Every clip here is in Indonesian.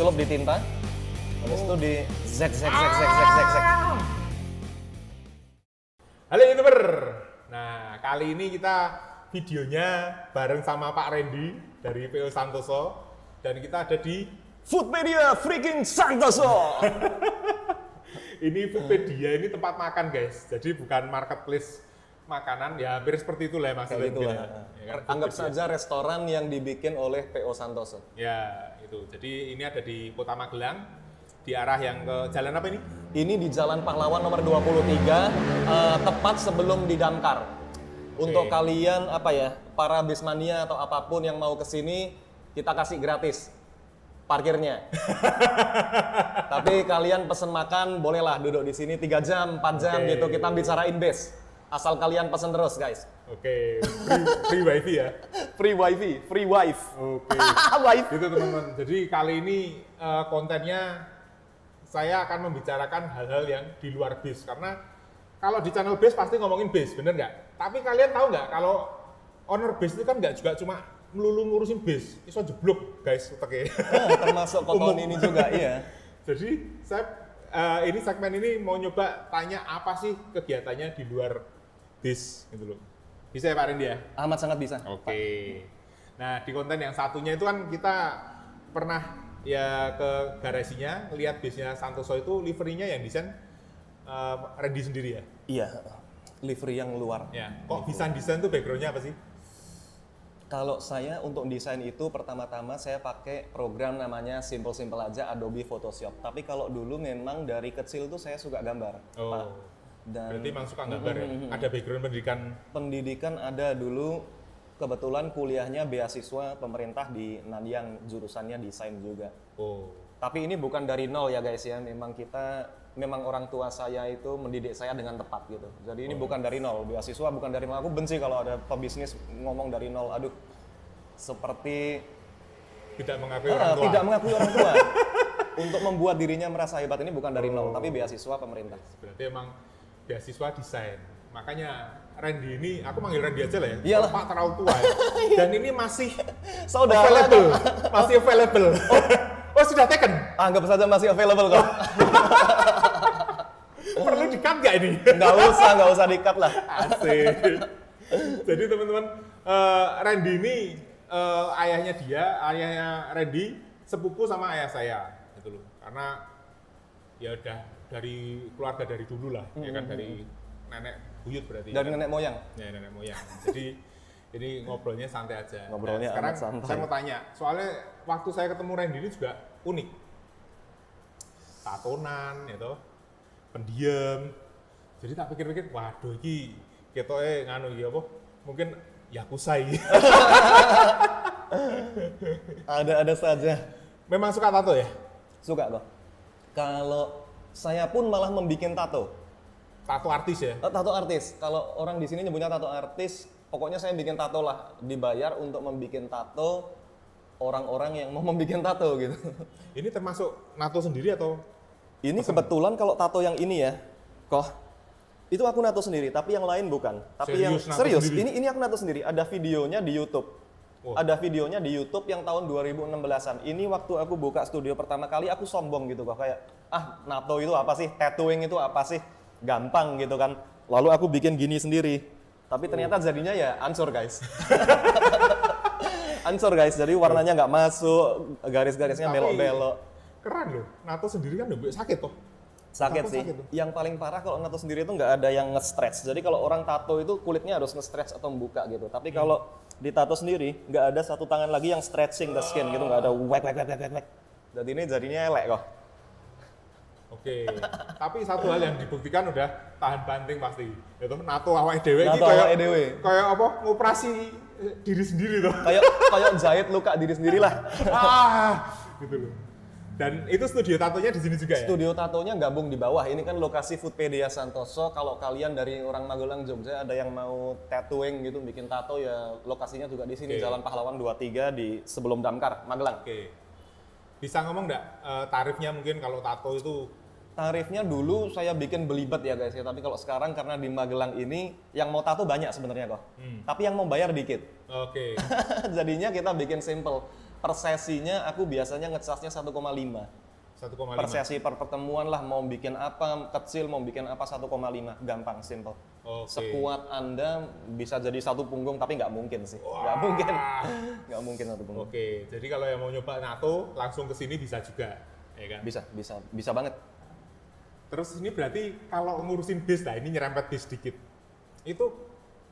disulut di tinta, habis itu di zek. Halo YouTuber. Nah, kali ini kita videonya bareng sama Pak Randy dari PO Santoso dan kita ada di Foodpedia freaking Santoso. ini Foodpedia, ini tempat makan guys. Jadi bukan marketplace makanan, ya hampir seperti itulah maksudnya. Kayak gitu lah. Ya kan, Anggap Foodpedia. saja restoran yang dibikin oleh PO Santoso. Ya, itu. Jadi ini ada di Kota Magelang, di arah yang ke jalan apa ini? Ini di Jalan Pahlawan nomor 23, tepat sebelum di Damkar. Untuk kalian apa ya, para bismania atau apapun yang mau ke sini, kita kasih gratis parkirnya. Tapi kalian pesen makan, bolehlah duduk di sini 3 jam, 4 jam gitu, kita bicarain base. Asal kalian pesen terus, guys. Oke, free wifi ya? Free wifi, free wife. Oke. Wife. Gitu teman-teman. Jadi kali ini kontennya saya akan membicarakan hal-hal yang di luar base. Karena kalau di channel base pasti ngomongin base, bener nggak? Tapi kalian tahu nggak kalau owner base itu kan nggak juga cuma melulu ngurusin base, iso jeblok guys, oke. Termasuk koton ini juga, iya. Jadi saya ini segmen ini mau nyoba tanya apa sih kegiatannya di luar base gitu loh. Bisa ya Pak Randy ya? Amat sangat bisa. Oke. Nah, di konten yang satunya itu kan kita pernah ya ke garasinya, lihat base-nya Santoso itu liverynya yang desain Randy sendiri ya? Iya, livery yang luar. Ya. Kok bisa desain tuh background-nya apa sih? Kalau saya untuk desain itu pertama-tama saya pakai program namanya simple-simple aja Adobe Photoshop. Tapi kalau dulu memang dari kecil tuh saya suka gambar. Oh. Pak. Dan Berarti emang suka gambar ya? Ada background pendidikan? pendidikan ada dulu, kebetulan kuliahnya beasiswa pemerintah di Nanyang, jurusannya desain juga. Oh. Tapi ini bukan dari nol ya guys ya, memang orang tua saya itu mendidik saya dengan tepat gitu. Jadi ini bukan dari nol, beasiswa bukan dari nol. Aku benci kalau ada pebisnis ngomong dari nol. Aduh, seperti Tidak mengakui orang tua? tidak mengakui orang tua. Untuk membuat dirinya merasa hebat ini bukan dari nol, tapi beasiswa pemerintah. Berarti emang beasiswa desain. Makanya Randy ini, aku manggil Randy aja lah ya. Iyalah. Pak terlalu tua ya. Dan ini masih Saudara available. Masih available. Oh, sudah taken? anggap saja masih available kok. Perlu di-cut nggak ini? nggak usah di-cut lah. Asik. Jadi teman-teman, Randy ini ayahnya Randy sepupu sama ayah saya, gitu loh. Karena ya udah dari keluarga dari dulu lah, ya kan dari nenek buyut berarti. Dari nenek moyang. Ya nenek moyang. Jadi ini ngobrolnya santai aja. Ngobrolnya Nah, sekarang amat santai. saya mau tanya, soalnya waktu saya ketemu Randy ini juga unik. Tatonan, gitu, pendiam. Jadi tak pikir-pikir, waduh ini ketoke nganu iki apa? Mungkin yakusai. Ada saja. Memang suka tato ya? Suka kok. Kalau saya pun malah membuat tato. Tato artis ya? Tato artis. Kalau orang di sini nyebutnya tato artis, pokoknya saya bikin tato lah. Dibayar untuk membuat tato orang-orang yang mau membuat tato gitu. Ini termasuk nato sendiri atau? Ini kebetulan kalau tato yang ini ya, kok itu aku nato sendiri, tapi yang lain bukan. Tapi Serius, nato serius, sendiri? ini aku nato sendiri. Ada videonya di YouTube. Wah. Ada videonya di YouTube yang tahun 2016-an. Ini waktu aku buka studio pertama kali aku sombong gitu kok, kayak nato itu apa sih? Tattooing itu apa sih? Gampang gitu kan. Lalu aku bikin gini sendiri. Tapi ternyata jadinya ya ancur guys. Ancur guys, jadi warnanya nggak masuk, garis-garisnya Tapi belok-belok. Keren loh, nato sendiri kan udah sakit toh? Sakit Tato sih. sakit tuh. Yang paling parah kalau nato sendiri itu nggak ada yang nge-stretch. Jadi kalau orang tato itu kulitnya harus nge-stretch atau membuka gitu. Tapi kalau di tato sendiri nggak ada satu tangan lagi yang stretching the skin gitu, nggak ada wek. Jadi ini jadinya elek kok. Oke, tapi satu hal yang dibuktikan udah tahan banting pasti. Yaitu nato awake dhewe iki Nato awake dhewe. kayak apa? Ngoperasi diri sendiri toh. Kayak jahit luka diri sendiri lah. Gitu loh. Dan itu studio tatonya di sini juga ya? Studio tatonya gabung di bawah. Ini kan lokasi Foodpedia Santoso. Kalau kalian dari orang Magelang, Jogja ada yang mau tattooing gitu, bikin tato ya lokasinya juga di sini. Oke. Jalan Pahlawan 23 di sebelum Damkar, Magelang. Oke. Bisa ngomong nggak tarifnya mungkin kalau tato itu? Tarifnya dulu saya bikin belibet ya guys ya, tapi kalau sekarang karena di Magelang ini yang mau tato banyak sebenarnya kok. Tapi yang mau bayar dikit. Oke. Jadinya kita bikin simple. per sesinya aku biasanya ngecasnya 1,5. 1,5. Per sesi per pertemuan lah, mau bikin apa kecil, mau bikin apa 1,5, gampang, simple. Oke. Sekuat Anda bisa jadi satu punggung, tapi nggak mungkin sih. Nggak mungkin. Nggak mungkin satu punggung. Oke, jadi kalau yang mau nyoba NATO langsung ke sini bisa juga, ya kan? Bisa banget. Terus ini berarti kalau ngurusin bis, nah ini nyerempet bis dikit. Itu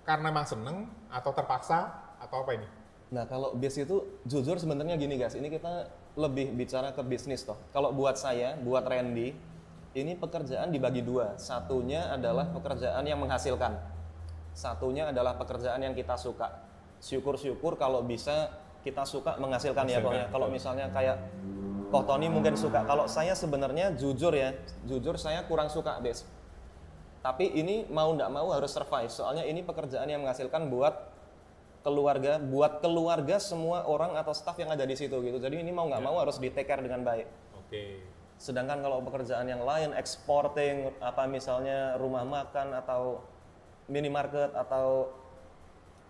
karena emang seneng atau terpaksa atau apa ini? Nah kalau bis itu jujur sebenarnya gini guys, ini kita lebih bicara ke bisnis toh. Kalau buat saya, buat Randy, ini pekerjaan dibagi dua. Satunya adalah pekerjaan yang menghasilkan. Satunya adalah pekerjaan yang kita suka. Syukur-syukur kalau bisa kita suka menghasilkan ya Koh ya. Kalau misalnya kayak Koh Tony mungkin suka. Kalau saya sebenarnya jujur saya kurang suka bis. Tapi ini mau nggak mau harus survive. Soalnya ini pekerjaan yang menghasilkan buat keluarga semua orang atau staff yang ada di situ gitu. Jadi ini mau nggak mau harus di take care dengan baik. Oke. Sedangkan kalau pekerjaan yang lain, exporting, apa misalnya rumah makan atau minimarket atau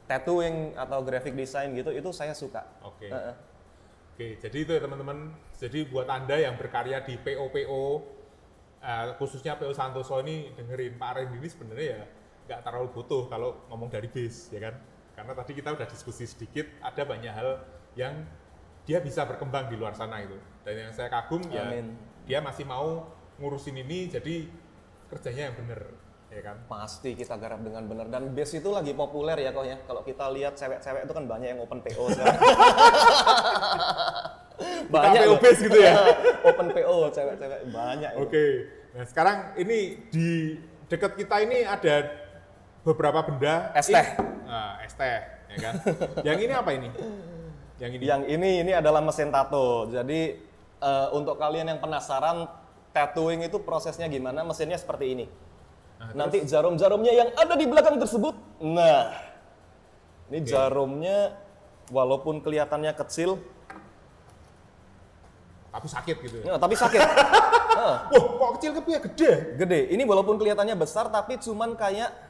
tattooing atau graphic design gitu, itu saya suka. Oke. Oke, jadi itu ya teman-teman. Jadi buat Anda yang berkarya di PO, khususnya PO Santoso ini, dengerin Pak Randy ini sebenarnya ya nggak terlalu butuh kalau ngomong dari bis, ya kan? Karena tadi kita udah diskusi sedikit, ada banyak hal yang dia bisa berkembang di luar sana itu. Dan yang saya kagum ya, dia masih mau ngurusin ini, jadi kerjanya yang bener, ya kan? Pasti kita garap dengan benar. Dan base itu lagi populer ya Koh ya. Kalau kita lihat cewek-cewek itu kan banyak yang open PO sekarang. Banyak PO base gitu ya? Open PO cewek-cewek banyak. Oke. Nah sekarang ini di dekat kita ini ada beberapa benda. Es teh. Es teh, ya kan? Yang ini apa ini? Yang ini adalah mesin tato. Jadi untuk kalian yang penasaran tattooing itu prosesnya gimana, mesinnya seperti ini. Nanti jarum-jarumnya yang ada di belakang tersebut. Nah, ini jarumnya walaupun kelihatannya kecil, tapi sakit gitu ya? Tapi sakit. Wah, kok kecil tapi ya gede? Gede. Ini walaupun kelihatannya besar tapi cuman kayak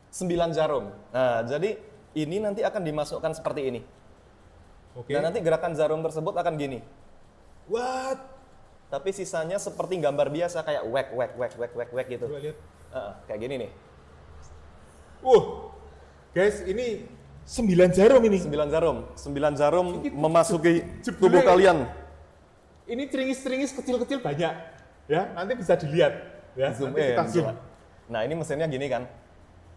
9 jarum. Nah, jadi ini nanti akan dimasukkan seperti ini. Oke. Dan nanti gerakan jarum tersebut akan gini. What? Tapi sisanya seperti gambar biasa kayak wek gitu. Coba lihat. Kayak gini nih. Guys, ini 9 jarum ini. 9 jarum memasuki tubuh kalian. Ini ceringis-ceringis kecil-kecil banyak. Ya, nanti bisa dilihat. Ya, Zoom nanti kita in. zoom. Nah, ini mesinnya gini kan.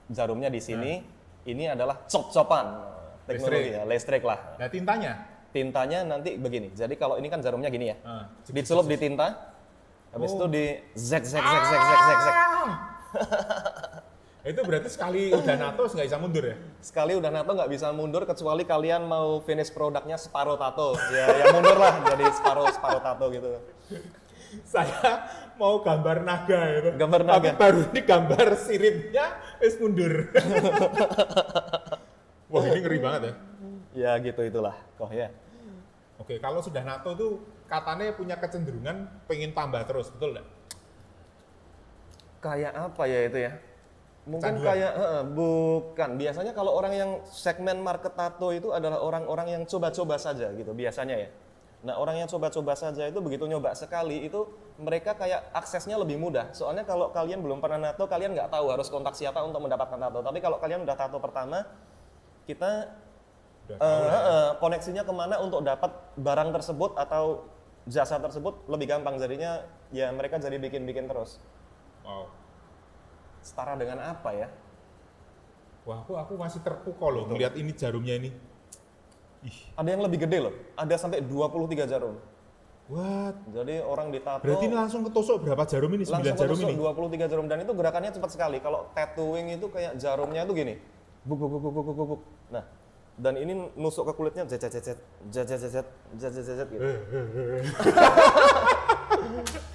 Jarumnya di sini. Ini adalah cop-copan. Teknologi ya, listrik lah. Nah, tintanya? Tintanya nanti begini. Jadi kalau ini kan jarumnya gini ya. Dicelup di tinta. Habis itu di zek. Itu berarti sekali udah nato nggak bisa mundur ya? Sekali udah nato nggak bisa mundur kecuali kalian mau finish produknya separuh tato. Ya mundur lah jadi separuh tato gitu. Saya mau gambar naga itu. Gambar naga. Tapi baru ini gambar siripnya wis mundur. Wah, ini ngeri banget ya. Ya gitu itulah Koh ya. Oke, kalau sudah nato tuh katanya punya kecenderungan pengen tambah terus, betul nggak? Kayak apa ya itu ya? Mungkin Canduan. kayak bukan. Biasanya kalau orang yang segmen market tato itu adalah orang-orang yang coba-coba saja gitu biasanya ya. Nah, orang yang coba-coba saja itu begitu nyoba sekali itu mereka kayak aksesnya lebih mudah. Soalnya kalau kalian belum pernah nato, kalian nggak tahu harus kontak siapa untuk mendapatkan tato. Tapi kalau kalian udah tato pertama, kita koneksinya kemana untuk dapat barang tersebut atau jasa tersebut lebih gampang. Jadinya ya mereka jadi bikin-bikin terus. Wow. Setara dengan apa ya? Wah, aku masih terpukau loh melihat ini jarumnya ini. Ada yang lebih gede loh, ada sampai 23 jarum. What? Jadi orang ditato Berarti ini langsung ketusuk berapa jarum ini? 9 langsung jarum ketusuk ini? 23 jarum dan itu gerakannya cepat sekali. Kalau tattooing itu kayak jarumnya itu gini. Buk. Nah, dan ini nusuk ke kulitnya zet gitu.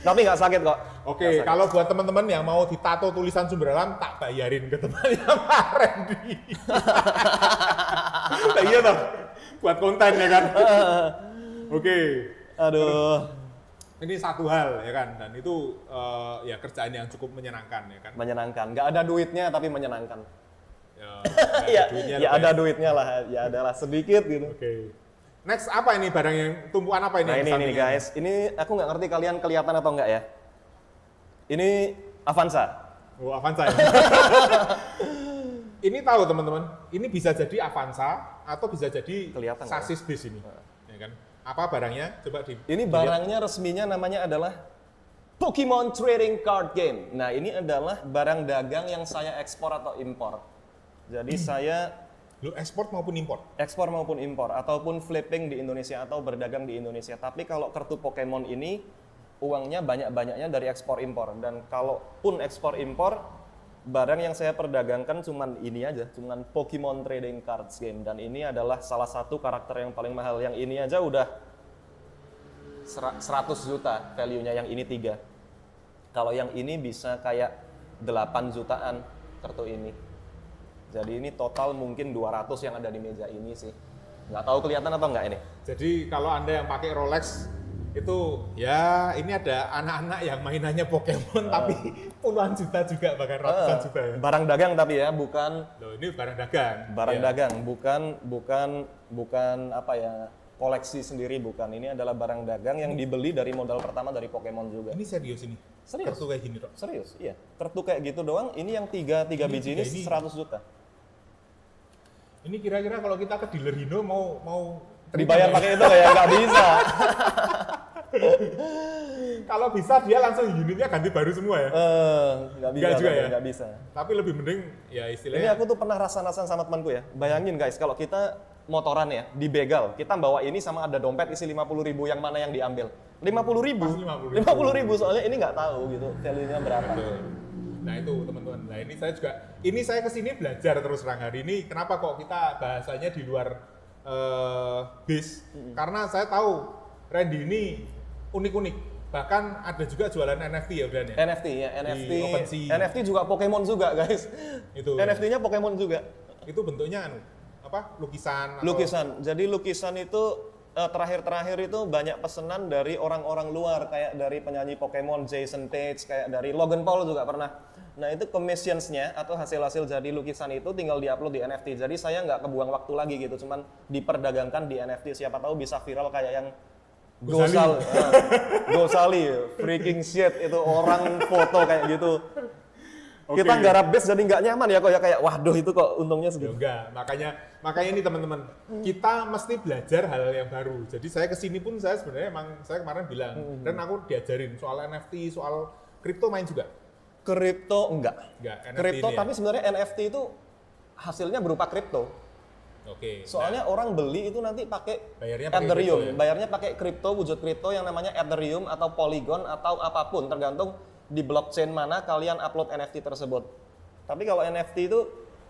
Tapi nggak sakit kok. Oke, kalau buat teman-teman yang mau ditato tulisan Sumber Alam, tak bayarin ke temannya Pak Randy. Nah, iya toh, buat konten ya kan. Oke. Aduh. Ini satu hal ya kan, dan itu ya kerjaan yang cukup menyenangkan ya kan. Menyenangkan. Nggak ada duitnya tapi menyenangkan. Ya, Ya ada duitnya lah, ya adalah sedikit gitu. Oke. Next apa ini barang yang tumpuan apa ini? Nah yang ini sampingnya? guys, ini aku nggak ngerti kalian kelihatan atau enggak ya. Ini Avanza. Oh, Avanza ya. Ini tahu teman-teman, ini bisa jadi Avanza atau bisa jadi Kelihatan sasis bis ini. Ya kan? Apa barangnya? Coba di. Ini barangnya resminya namanya adalah Pokemon Trading Card Game. Nah ini adalah barang dagang yang saya ekspor atau impor. Jadi saya Lu ekspor maupun impor? ekspor maupun impor ataupun flipping di Indonesia atau berdagang di Indonesia. Tapi kalau kartu Pokemon ini uangnya banyak-banyaknya dari ekspor impor, dan kalaupun ekspor impor barang yang saya perdagangkan cuman ini aja, cuman Pokemon Trading Cards Game, dan ini adalah salah satu karakter yang paling mahal. Yang ini aja udah 100 juta value-nya, yang ini 3. Kalau yang ini bisa kayak 8 jutaan kartu ini. Jadi ini total mungkin 200 yang ada di meja ini sih. Nggak tahu kelihatan atau nggak ini. Jadi kalau Anda yang pakai Rolex itu ya ini ada anak-anak yang mainannya Pokemon tapi puluhan juta juga, bahkan ratusan juta ya. Barang dagang tapi ya, bukan Loh, ini barang dagang. barang Ya. dagang, bukan apa ya, koleksi sendiri, bukan. Ini adalah barang dagang yang dibeli dari modal pertama dari Pokemon juga. Ini serius ini. Serius? Kartu kayak gini, Dok. Serius, iya. Kartu kayak gitu doang, ini yang tiga biji ini ini. 100 juta. Ini kira-kira kalau kita ke dealer Hino mau Dibayar pakai itu kayak nggak bisa. Kalau bisa dia langsung unitnya ganti baru semua ya. Nggak bisa, Nggak juga ya? nggak bisa. Tapi lebih mending ya Ini istilahnya. aku tuh pernah rasa-rasan sama temanku ya. Bayangin guys, kalau kita motoran ya, dibegal, kita bawa ini sama ada dompet isi 50.000, yang mana yang diambil? 50.000? Pasti 50.000. 50.000, soalnya ini nggak tahu gitu, value-nya berapa. Betul. Nah itu teman-teman. Nah ini saya kesini belajar terus terang hari ini. Kenapa kok kita bahasanya di luar bis? Karena saya tahu Randy ini unik-unik. Bahkan ada juga jualan NFT ya udah ya. NFT ya, OpenSea. NFT juga Pokemon juga guys. Itu. NFT-nya Pokemon juga. Itu bentuknya lukisan. Atau Lukisan. Jadi lukisan itu terakhir-terakhir itu banyak pesanan dari orang-orang luar, kayak dari penyanyi Pokemon Jason Page, kayak dari Logan Paul juga pernah. Nah itu commissions-nya atau hasil-hasil jadi lukisan itu tinggal diupload di NFT. Jadi saya nggak kebuang waktu lagi gitu, cuman diperdagangkan di NFT. Siapa tahu bisa viral kayak yang Gosali, freaking shit, itu orang foto kayak gitu. Oke. Kita garap base jadi nggak nyaman ya kok ya, kayak waduh itu kok untungnya Ya segitu. enggak, makanya ini teman-teman, kita mesti belajar hal yang baru. Jadi saya kesini pun saya sebenarnya emang saya kemarin bilang, dan aku diajarin soal NFT, soal kripto main juga. Kripto enggak. NFT Kripto, ini ya? tapi sebenarnya NFT itu hasilnya berupa kripto. Oke. Soalnya orang beli itu nanti pakai Bayarnya pakai Ethereum, kripto ya? bayarnya pakai kripto, wujud kripto yang namanya Ethereum atau Polygon atau apapun, tergantung di blockchain mana kalian upload NFT tersebut. Tapi kalau NFT itu,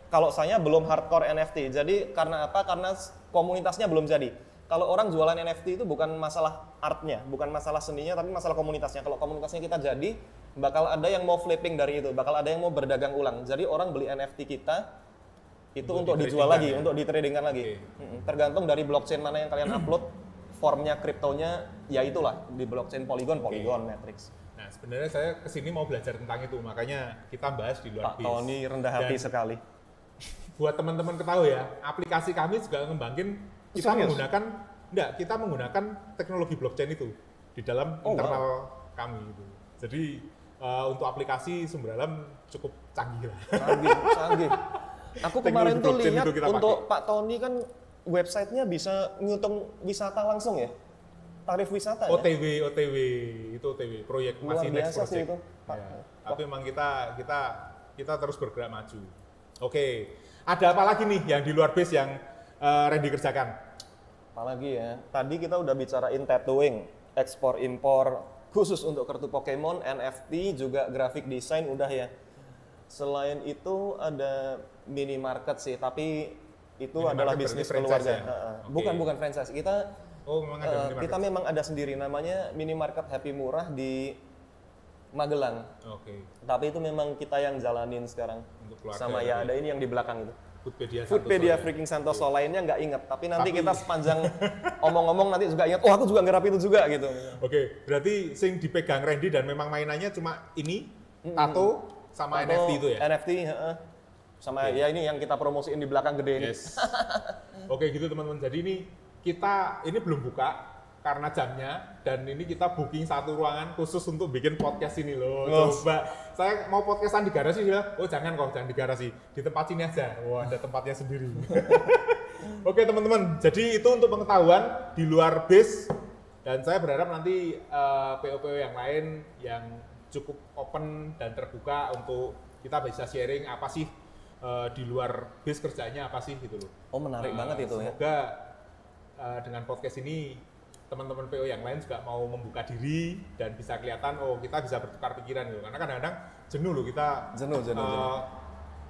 kalau saya belum hardcore NFT. Jadi karena apa? Karena komunitasnya belum jadi. Kalau orang jualan NFT itu bukan masalah artnya, bukan masalah seninya, tapi masalah komunitasnya. Kalau komunitasnya kita jadi, bakal ada yang mau flipping dari itu, bakal ada yang mau berdagang ulang. Jadi orang beli NFT kita itu untuk dijual lagi, ya? untuk ditradingkan lagi. Oke. Tergantung dari blockchain mana yang kalian upload, formnya kriptonya, ya itulah di blockchain Polygon, Matrix. Nah sebenarnya saya kesini mau belajar tentang itu, makanya kita bahas di luar Pak Tony rendah hati Dan sekali. buat teman-teman ketahui ya, aplikasi kami juga ngembangin kita Serius? menggunakan teknologi blockchain itu di dalam internal kami itu. Jadi untuk aplikasi sumber dalam cukup canggih lah. Canggih. Aku kemarin Teknologi tuh blockchain lihat itu kita untuk Pak Tony kan websitenya bisa ngitung wisata langsung ya, tarif wisata ya. OTW itu OTW proyek Luar masih next biasa sih project. itu, Pak. Ya, tapi memang kita terus bergerak maju. Oke, ada apa lagi nih yang di luar base yang Randy kerjakan? Apalagi ya, tadi kita udah bicarain tattooing, ekspor impor khusus untuk kartu Pokemon, NFT, juga graphic design udah ya. Selain itu ada minimarket sih, tapi itu Minimarket adalah berarti bisnis franchise keluarga. ya? Oke. Bukan franchise. Kita Memang ada minimarket. kita memang ada sendiri, namanya minimarket Happy Murah di Magelang. Oke, Tapi itu memang kita yang jalanin sekarang. Untuk keluarga Sama ya. ya ada ini yang di belakang itu. Foodpedia Foodpedia Santoso ya? freaking Santoso, lainnya nggak inget. Tapi nanti Tapi- kita sepanjang omong-omong nanti juga ingat, oh aku juga ngerap itu juga gitu. Oke, berarti sing dipegang Randy dan memang mainannya cuma ini, tato, sama Atau NFT itu ya? NFT, heeh. Sama ya ini yang kita promosiin di belakang gede ini. Yes. Oke gitu teman-teman. Jadi ini kita ini belum buka karena jamnya, dan ini kita booking satu ruangan khusus untuk bikin podcast ini loh. Coba saya mau podcastan di garasi, dia oh jangan di garasi, di tempat sini aja. Wah, ada tempatnya sendiri. Oke teman-teman, jadi itu untuk pengetahuan di luar base, dan saya berharap nanti PO-PO yang lain yang cukup open dan terbuka untuk kita bisa sharing apa sih di luar base kerjanya apa sih gitu loh. Oh menarik banget itu ya. Semoga dengan podcast ini teman-teman PO yang lain juga mau membuka diri dan bisa kelihatan oh kita bisa bertukar pikiran gitu. Karena kadang-kadang jenuh loh kita Jenuh.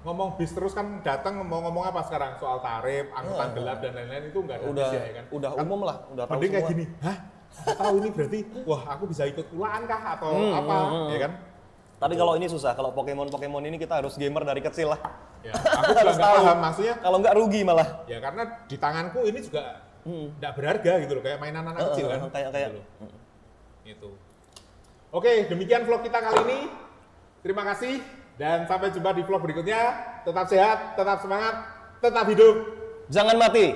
ngomong bis terus kan, datang mau ngomong apa sekarang soal tarif, angkutan gelap dan lain-lain, itu nggak ada Udah habisnya, ya kan. udah umum lah, udah tahu Mending kayak semua. gini, hah? Nggak tahu ini berarti wah aku bisa ikut ulaan kah atau apa ya kan. Tapi kalau ini susah, kalau Pokemon ini kita harus gamer dari kecil lah. Ya, aku juga Harus nggak tahu. paham maksudnya. Kalau nggak rugi malah. Ya karena di tanganku ini juga nggak berharga gitu loh, kayak mainan anak kecil kan. Kayak Gitu loh. Itu. Oke, demikian vlog kita kali ini. Terima kasih dan sampai jumpa di vlog berikutnya. Tetap sehat, tetap semangat, tetap hidup. Jangan mati.